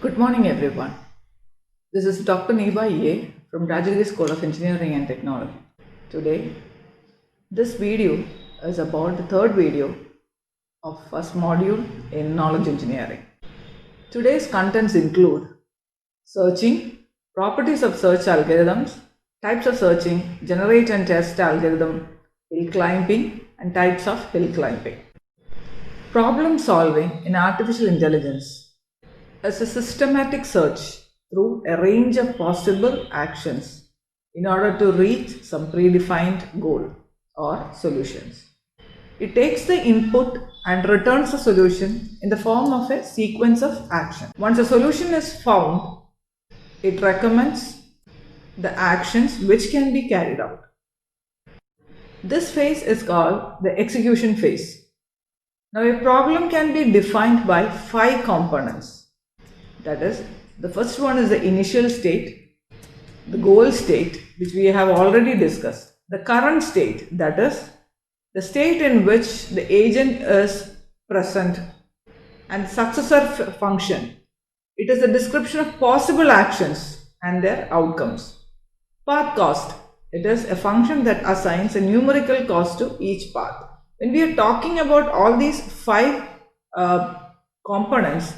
Good morning, everyone. This is Dr. Neba EA from Rajagiri School of Engineering and Technology. Today, this video is about the third video of first module in knowledge engineering. Today's contents include searching, properties of search algorithms, types of searching, generate and test algorithm, hill climbing, and types of hill climbing. Problem solving in artificial intelligence is a systematic search through a range of possible actions in order to reach some predefined goal or solutions. It takes the input and returns the solution in the form of a sequence of action. Once a solution is found, it recommends the actions which can be carried out. This phase is called the execution phase. Now, a problem can be defined by 5 components. That is, the first one is the initial state, the goal state, which we have already discussed, the current state, that is, the state in which the agent is present, and successor function. It is a description of possible actions and their outcomes. Path cost. It is a function that assigns a numerical cost to each path. When we are talking about all these 5 components,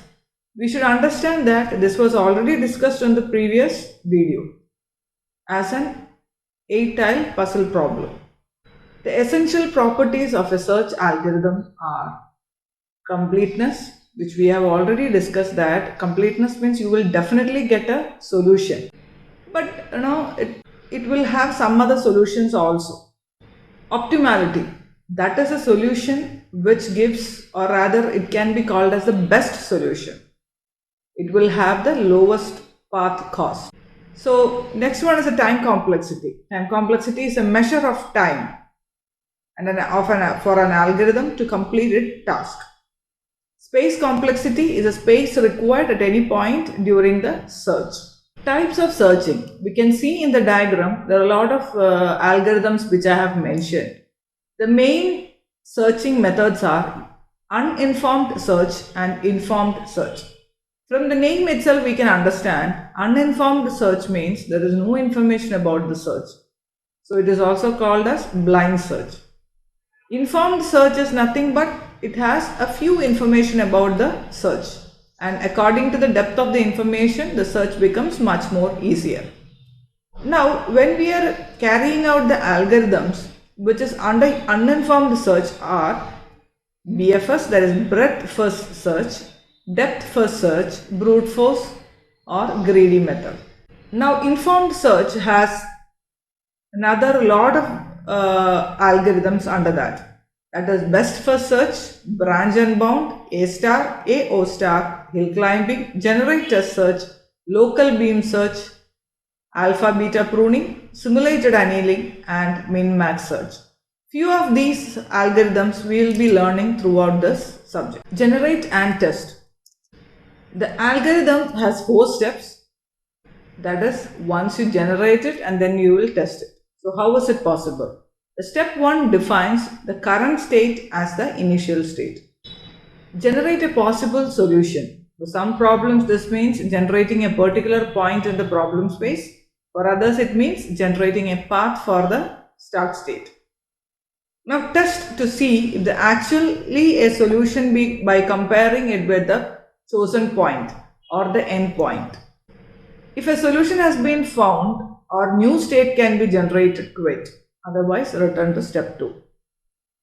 we should understand that this was already discussed in the previous video as an 8-tile puzzle problem. The essential properties of a search algorithm are completeness, which we have already discussed, that completeness means you will definitely get a solution. But it will have some other solutions also. Optimality, that is a solution which gives, or rather it can be called as the best solution. It will have the lowest path cost. So next one is a time complexity. Time complexity is a measure of time for an algorithm to complete its task. Space complexity is a space required at any point during the search. Types of searching. We can see in the diagram there are a lot of algorithms which I have mentioned. The main searching methods are uninformed search and informed search. From the name itself, we can understand uninformed search means there is no information about the search. So it is also called as blind search. Informed search is nothing but it has a few information about the search, and according to the depth of the information, the search becomes much more easier. Now, when we are carrying out the algorithms which is under uninformed search are BFS, that is breadth first search, depth first search, brute force or greedy method. Now, informed search has another lot of algorithms under that. That is best first search, branch and bound, A star, AO star, hill climbing, generate test search, local beam search, alpha beta pruning, simulated annealing, and min max search. Few of these algorithms we will be learning throughout this subject. Generate and test. The algorithm has 4 steps. That is, once you generate it and then you will test it. So how is it possible? The step 1 defines the current state as the initial state. Generate a possible solution. For some problems, this means generating a particular point in the problem space. For others, it means generating a path for the start state. Now test to see if the actually a solution by comparing it with the chosen point or the end point. If a solution has been found, or new state can be generated to it. Otherwise, return to step 2.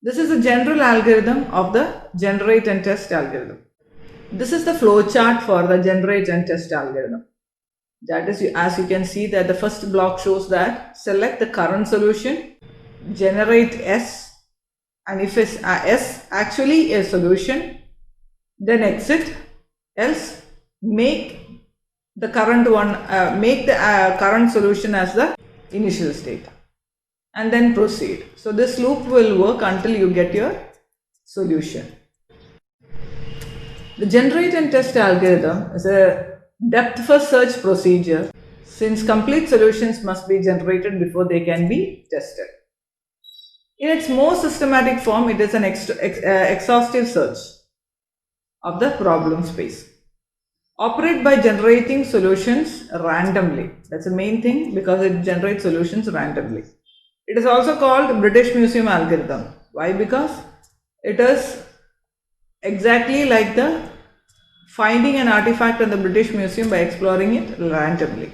This is a general algorithm of the generate and test algorithm. This is the flow chart for the generate and test algorithm. That is, as you can see that the first block shows that select the current solution, generate S, and if S actually a solution, then exit, else make the current one, make the current solution as the initial state, and then proceed. So this loop will work until you get your solution. The generate and test algorithm is a depth first search procedure, since complete solutions must be generated before they can be tested. In its more systematic form, it is an exhaustive search of the problem space. operate by generating solutions randomly. That's the main thing because it generates solutions randomly. It is also called British Museum algorithm. Why? Because it is exactly like the finding an artifact in the British Museum by exploring it randomly.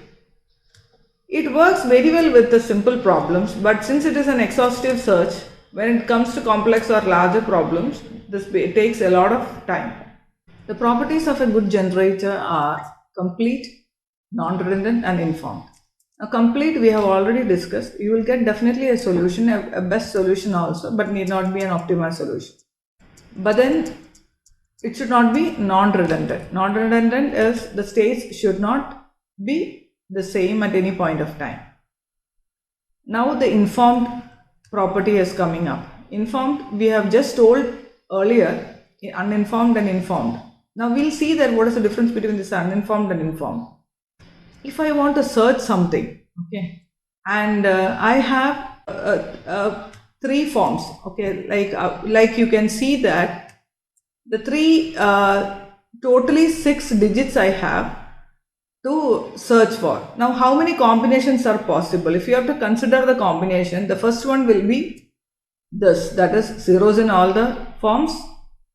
It works very well with the simple problems, but since it is an exhaustive search, when it comes to complex or larger problems, it takes a lot of time. The properties of a good generator are complete, non-redundant and informed. Now complete we have already discussed. You will get definitely a solution, a best solution also, but need not be an optimized solution. But then it should not be non-redundant. Non-redundant is the states should not be the same at any point of time. Now the informed property is coming up. Informed we have just told earlier, uninformed and informed. Now we'll see that what is the difference between this uninformed and informed. If I want to search something, okay, and I have three forms, okay, like you can see that the three totally 6 digits I have to search for. Now how many combinations are possible? If you have to consider the combination, the first one will be this, that is zeros in all the forms.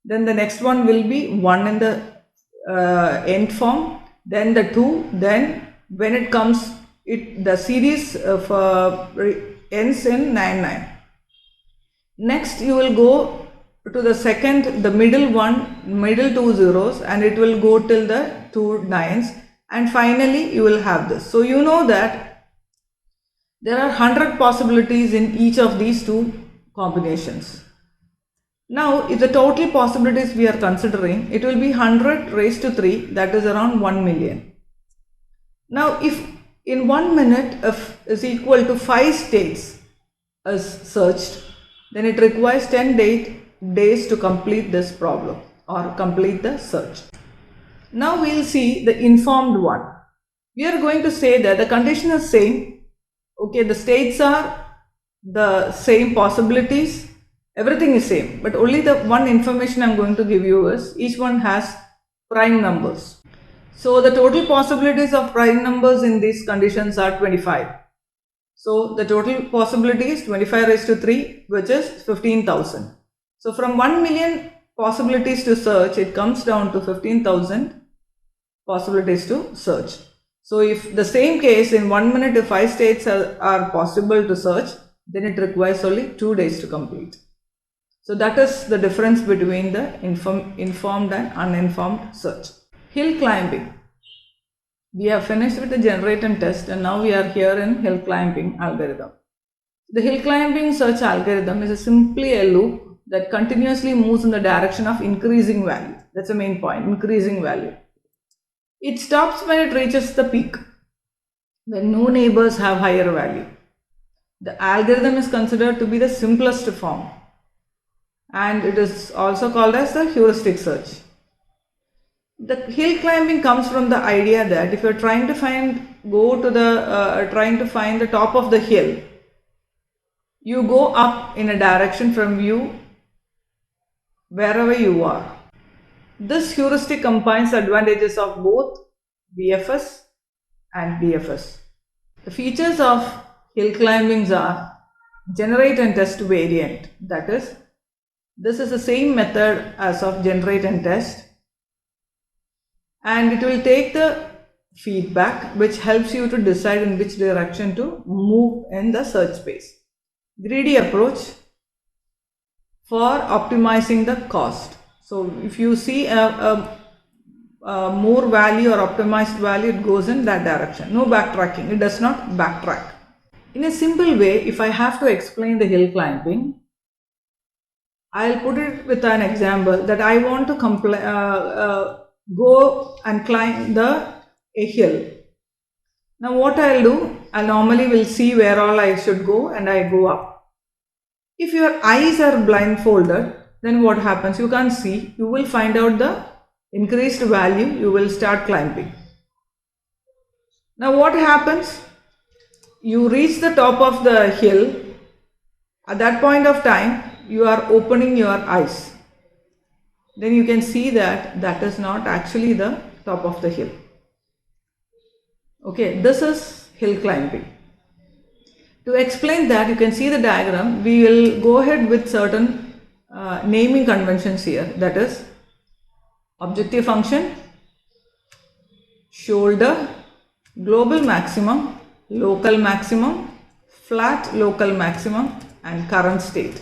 Then the next one will be 1 in the end form, then the 2, then when it comes, the series ends in 99. Next you will go to the second, the middle one, middle 2 zeros, and it will go till the 2 nines, and finally you will have this. So you know that there are 100 possibilities in each of these two combinations. Now, if the total possibilities we are considering, it will be 100 raised to 3, that is around 1 million. Now, if in 1 minute is equal to 5 states is searched, then it requires 10 days to complete this problem or complete the search. Now we will see the informed one. We are going to say that the condition is same. Okay, the states are the same possibilities. Everything is same, but only the one information I am going to give you is each one has prime numbers. So the total possibilities of prime numbers in these conditions are 25. So the total possibility is 25 raised to 3, which is 15,000. So from 1 million possibilities to search, it comes down to 15,000 possibilities to search. So if the same case in 1 minute if 5 states are possible to search, then it requires only 2 days to complete. So that is the difference between the informed and uninformed search. Hill climbing. We have finished with the generate and test, and now we are here in hill climbing algorithm. The hill climbing search algorithm is simply a loop that continuously moves in the direction of increasing value. That's the main point, increasing value. It stops when it reaches the peak, when no neighbors have higher value. The algorithm is considered to be the simplest form, and it is also called as the heuristic search. The hill climbing comes from the idea that if you are trying to find the top of the hill, you go up in a direction from you wherever you are. This heuristic combines the advantages of both BFS and DFS. The features of hill climbings are generate and test variant, that is, this is the same method as of generate and test, and it will take the feedback which helps you to decide in which direction to move in the search space. Greedy approach for optimizing the cost. So if you see a more value or optimized value, it goes in that direction. No backtracking, it does not backtrack. In a simple way, if I have to explain the hill climbing, I'll put it with an example that I want to go and climb a hill. Now what I'll do, I normally will see where all I should go and I go up. If your eyes are blindfolded, then what happens? You can't see, you will find out the increased value, you will start climbing. Now what happens? You reach the top of the hill, at that point of time, you are opening your eyes. Then you can see that that is not actually the top of the hill. Okay, this is hill climbing. To explain that, you can see the diagram. We will go ahead with certain naming conventions here. That is objective function, shoulder, global maximum, local maximum, flat local maximum, and current state.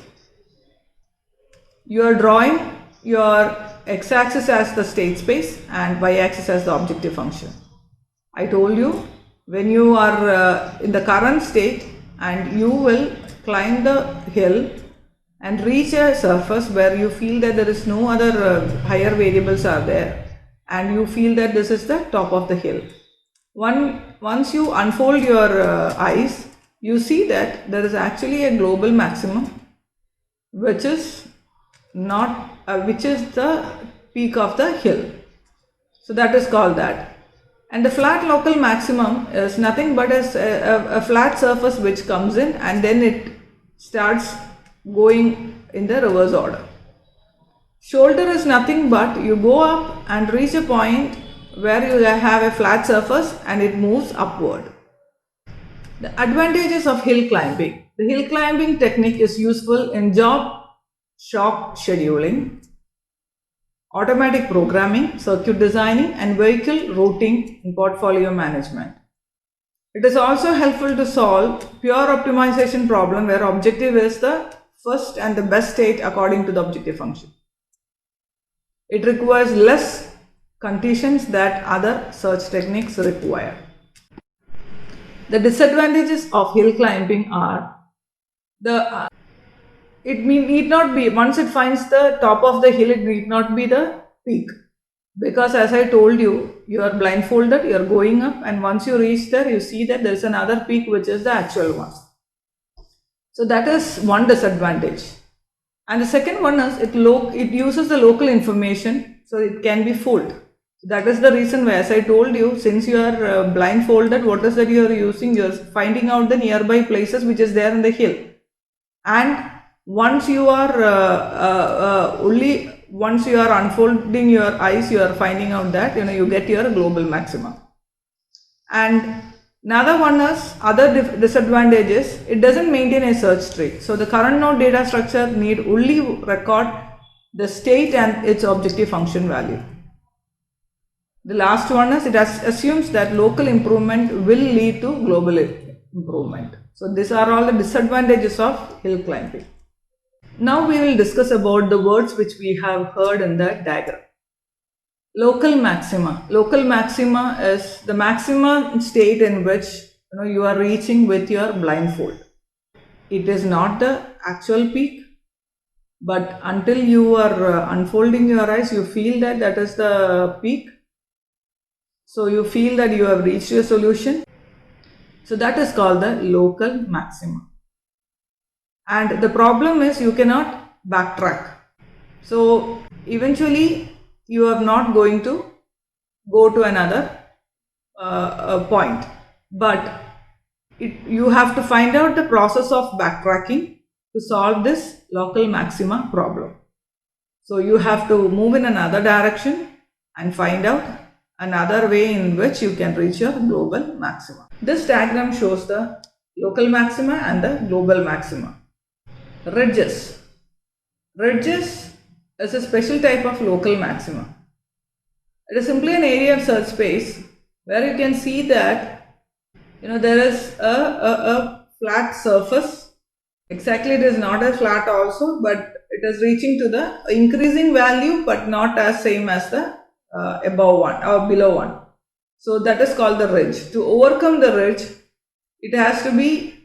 You are drawing your x-axis as the state space and y-axis as the objective function. I told you, when you are in the current state and you will climb the hill and reach a surface where you feel that there is no other higher variables are there, and you feel that this is the top of the hill. Once you unfold your eyes, you see that there is actually a global maximum, which is the peak of the hill. So that is called that. And the flat local maximum is nothing but a flat surface which comes in and then it starts going in the reverse order. Shoulder is nothing but you go up and reach a point where you have a flat surface and it moves upward. The advantages of hill climbing. The hill climbing technique is useful in job shop scheduling, automatic programming, circuit designing, and vehicle routing in portfolio management. It is also helpful to solve pure optimization problem where objective is the first and the best state according to the objective function. It requires less conditions that other search techniques require. The disadvantages of hill climbing are it need not be, once it finds the top of the hill, it need not be the peak. Because as I told you, you are blindfolded, you are going up, and once you reach there, you see that there is another peak which is the actual one. So that is one disadvantage. And the second one is it uses the local information, so it can be fooled. That is the reason why, as I told you, since you are blindfolded, what is that you are using? You are finding out the nearby places which is there in the hill. And once you are unfolding your eyes, you are finding out that you get your global maximum. And another one is other disadvantages. It doesn't maintain a search tree. So the current node data structure need only record the state and its objective function value. The last one is it assumes that local improvement will lead to global improvement. So these are all the disadvantages of hill climbing. Now we will discuss about the words which we have heard in the diagram. Local maxima. Local maxima is the maximum state in which you are reaching with your blindfold. It is not the actual peak, but until you are unfolding your eyes, you feel that is the peak. So you feel that you have reached your solution. So that is called the local maxima. And the problem is you cannot backtrack. So eventually you are not going to go to another point. But you have to find out the process of backtracking to solve this local maxima problem. So you have to move in another direction and find out another way in which you can reach your global maxima. This diagram shows the local maxima and the global maxima. Ridges. Ridges is a special type of local maxima. It is simply an area of search space where you can see that there is a flat surface. Exactly, it is not as flat also, but it is reaching to the increasing value, but not as same as the above one or below one. So that is called the ridge. To overcome the ridge, it has to be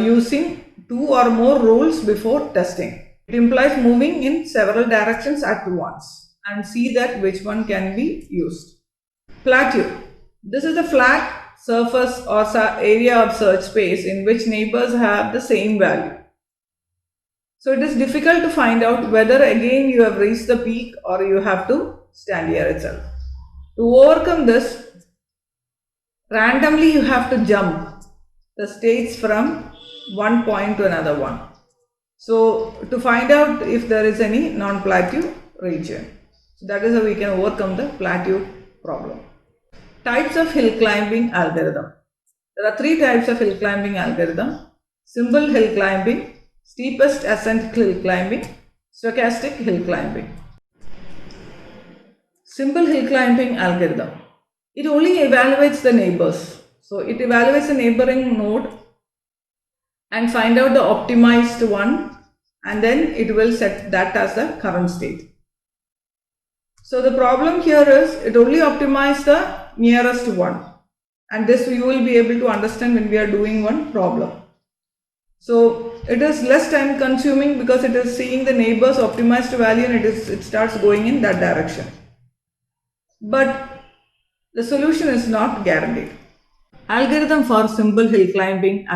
using 2 or more rules before testing. It implies moving in several directions at once and see that which one can be used. Plateau. This is a flat surface or area of search space in which neighbors have the same value. So it is difficult to find out whether again you have reached the peak or you have to stand here itself. To overcome this, randomly you have to jump the states from one point to another one. So to find out if there is any non-plateau region. So that is how we can overcome the plateau problem. Types of hill climbing algorithm. There are three types of hill climbing algorithm: simple hill climbing, steepest ascent hill climbing, stochastic hill climbing. Simple hill climbing algorithm. It only evaluates the neighbors. So it evaluates the neighboring node and find out the optimized one, and then it will set that as the current state. So the problem here is it only optimizes the nearest one, and this you will be able to understand when we are doing one problem. So it is less time consuming because it is seeing the neighbors optimized value and it starts going in that direction. But the solution is not guaranteed. Algorithm for simple hill climbing.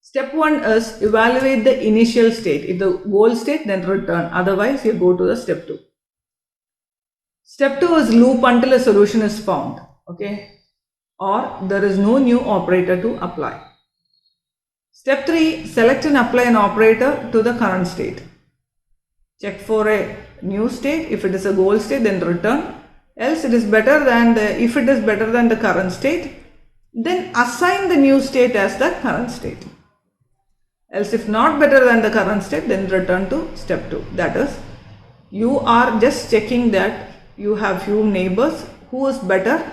Step 1 is evaluate the initial state. If the goal state, then return. Otherwise, you go to the step 2. Step 2 is loop until a solution is found. Okay, or there is no new operator to apply. Step 3, select and apply an operator to the current state. Check for a new state. If it is a goal state, then return. Else it is better than if it is better than the current state, then assign the new state as the current state. Else if not better than the current state, then return to step 2. That is, you are just checking that you have few neighbors who is better.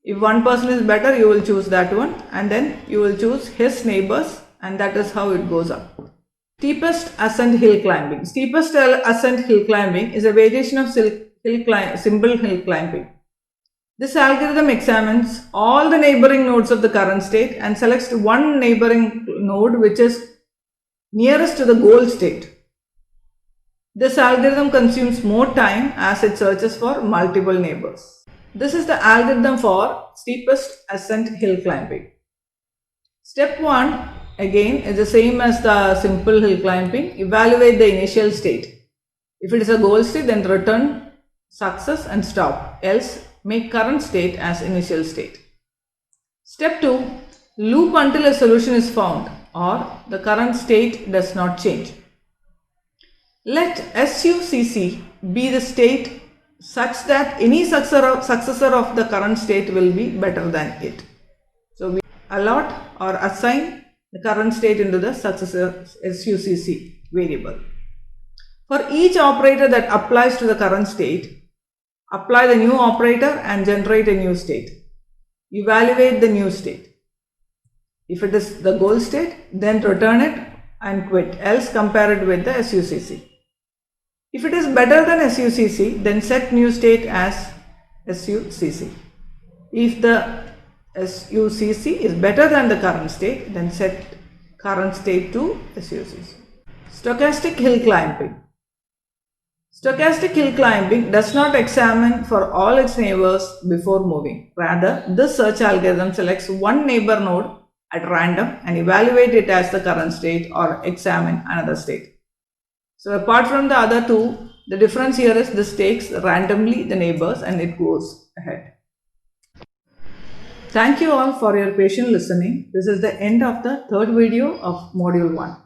If one person is better, you will choose that one, and then you will choose his neighbors, and that is how it goes up. Steepest ascent hill climbing. Steepest ascent hill climbing is a variation of simple hill climbing. This algorithm examines all the neighboring nodes of the current state and selects one neighboring node which is nearest to the goal state. This algorithm consumes more time as it searches for multiple neighbors. This is the algorithm for steepest ascent hill climbing. Step 1 again is the same as the simple hill climbing. Evaluate the initial state. If it is a goal state, then return success and stop. Else make current state as initial state. Step 2, loop until a solution is found or the current state does not change. Let SUCC be the state such that any successor of the current state will be better than it. So we allot or assign the current state into the successor SUCC variable. For each operator that applies to the current state, apply the new operator and generate a new state. Evaluate the new state. If it is the goal state, then return it and quit, else compare it with the SUCC. If it is better than SUCC, then set new state as SUCC. If the SUCC is better than the current state, then set current state to SUCC. Stochastic hill climbing. Stochastic hill climbing does not examine for all its neighbors before moving. Rather, this search algorithm selects one neighbor node at random and evaluate it as the current state or examine another state. So apart from the other two, the difference here is this takes randomly the neighbors and it goes ahead. Thank you all for your patient listening. This is the end of the third video of module 1.